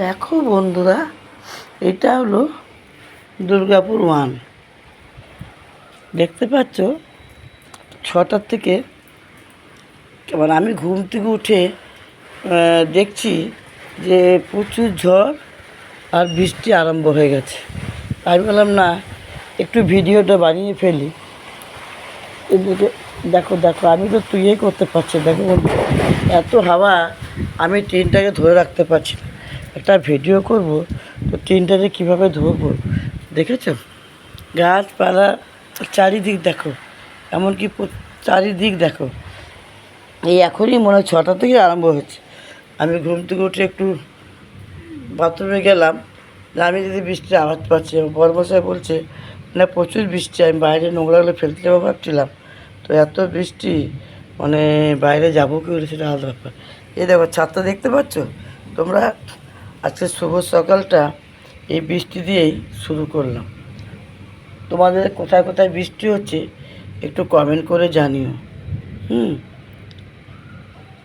দেখো বন্ধুরা, এটা হলো দুর্গাপুর 1। দেখতে পাচ্ছ 6টার থেকে এবার আমি ঘুম থেকে উঠে দেখছি যে প্রচুর ঝড় আর বৃষ্টি আরম্ভ হয়ে গেছে। আমি বললাম না, একটু ভিডিওটা বানিয়ে ফেলি। এদিকে দেখো দেখো, আমি তো তুইই করতে পারছি। দেখো বন্ধু, এত হাওয়া, আমি ট্রেনটাকে ধরে রাখতে পারছি না। একটা ভিডিও করব তো ট্রেনটাকে কীভাবে ধরবো দেখেছ? গাছপালা চারিদিক দেখো, এমনকি চারিদিক দেখো। এই এখনই মনে হয় 6টা থেকে আরম্ভ হচ্ছে। আমি ঘুম থেকে উঠে একটু বাথরুমে গেলাম, যে আমি যদি বৃষ্টির আওয়াজ পাচ্ছি। বরমশাই বলছে না প্রচুর বৃষ্টি। আমি বাইরে নোংরাগুলো ফেলতে যাবো ভাবছিলাম, তো এত বৃষ্টি, মানে বাইরে যাবো কি বলে সেটা আলাদা ব্যাপার। এই দেখো ছাদটা দেখতে পাচ্ছ তোমরা? আজকে শুভ সকালটা এই বৃষ্টি দিয়েই শুরু করলাম। তোমাদের কোথায় কোথায় বৃষ্টি হচ্ছে একটু কমেন্ট করে জানিও।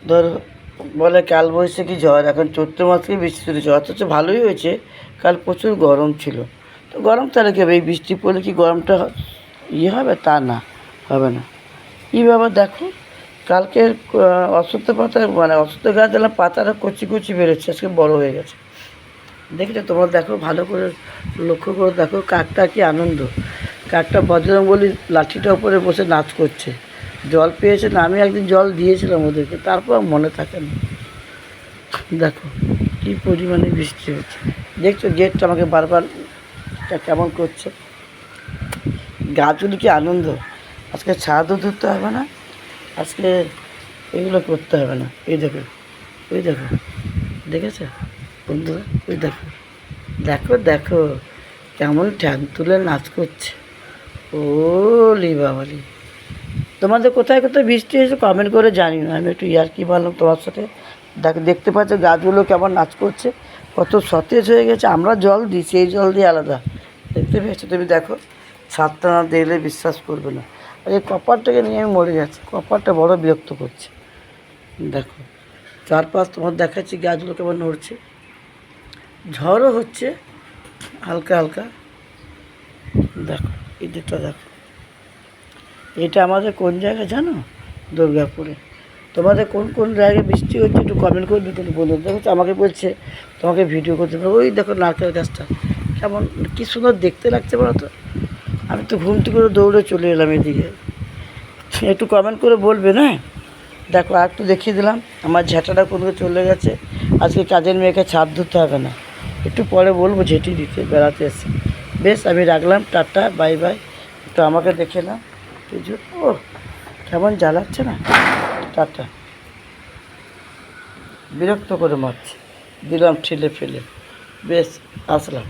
ধরো বলে কালবৈশাখী ঝড়, এখন চৈত্র মাস থেকে বৃষ্টি শুরু, অথচ ভালোই হয়েছে। কাল প্রচুর গরম ছিল, তো গরম তাহলে কি হবে? এই বৃষ্টি পড়লে কি গরমটা হবে? তা না, হবে না। কী ব্যাপার দেখো, কালকে অশ্বত্থ পাতা, মানে অশ্বত্থ গাছ দিলাম, পাতাটা কচি কচি বেরোচ্ছে, আজকে বড় হয়ে গেছে। দেখেছো তোমরা? দেখো ভালো করে লক্ষ্য করে দেখো, কাকটা কি আনন্দ। কাকটা বজরংবলী লাঠিটা উপরে বসে নাচ করছে। জল পেয়েছে না? আমি একদিন জল দিয়েছিলাম ওদেরকে, তারপর মনে থাকে না। দেখো কী পরিমাণে বৃষ্টি হচ্ছে। দেখছো গেটটা আমাকে বারবার কেমন করছে। গাছগুলি কি আনন্দ। আজকে ছাদও ধরতে হবে না, আজকে এগুলো করতে হবে না। এই দেখো, ওই দেখো, দেখেছো বন্ধুরা? ওই দেখো দেখো দেখো কেমন ঠ্যাং তুলে নাচ করছে। ও লি বাবালি, তোমাদের কোথায় কোথায় বৃষ্টি হয়েছে কমেন্ট করে জানিও। আমি একটু ইয়ার্কি মারলাম তোমার সাথে। দেখতে পাচ্ছ গাছগুলো কেমন নাচ করছে, কত সতেজ হয়ে গেছে। আমরা জল দিই, সেই জল দিয়ে আলাদা। দেখতে পেয়েছো তুমি? দেখো ছাদটা না দেখলে বিশ্বাস করবে না। আর এই কপারটাকে নিয়ে আমি মরে যাচ্ছি। কপারটা বড় বিরক্ত করছে। দেখো চারপাশ তোমার দেখাচ্ছি, গাছগুলো কেমন নড়ছে। ঝড়ও হচ্ছে হালকা হালকা। দেখো এই দিকটা দেখো। এটা আমাদের কোন জায়গায় জানো? দুর্গাপুরে। তোমাদের কোন কোন জায়গায় বৃষ্টি হচ্ছে একটু কমেন্ট করবে কিন্তু বলুন। দেখো আমাকে বলছে তোমাকে ভিডিও করতে পারো। ওই দেখো নারকেল গাছটা কেমন, কী সুন্দর দেখতে লাগছে বলো তো। আমি তো ঘুম থেকে দৌড়ে চলে এলাম এদিকে। একটু কমেন্ট করে বলবে না? দেখো আর একটু দেখিয়ে দিলাম, আমার ঝ্যাঁটাটা কোথাও চলে গেছে। আজকে কাজের মেয়েকে ছাদ ধরতে হবে না, একটু পরে বলবো ঝেঁটি দিতে, বেড়াতে এসে। বেশ, আমি রাখলাম, টাটা, বাই বাই। একটু আমাকে দেখে নাও। ও কেমন জ্বালাচ্ছে না, টাটা। বিরক্ত করে মারছে, দিলাম ঠেলে ফেলে। বেশ, আসলাম।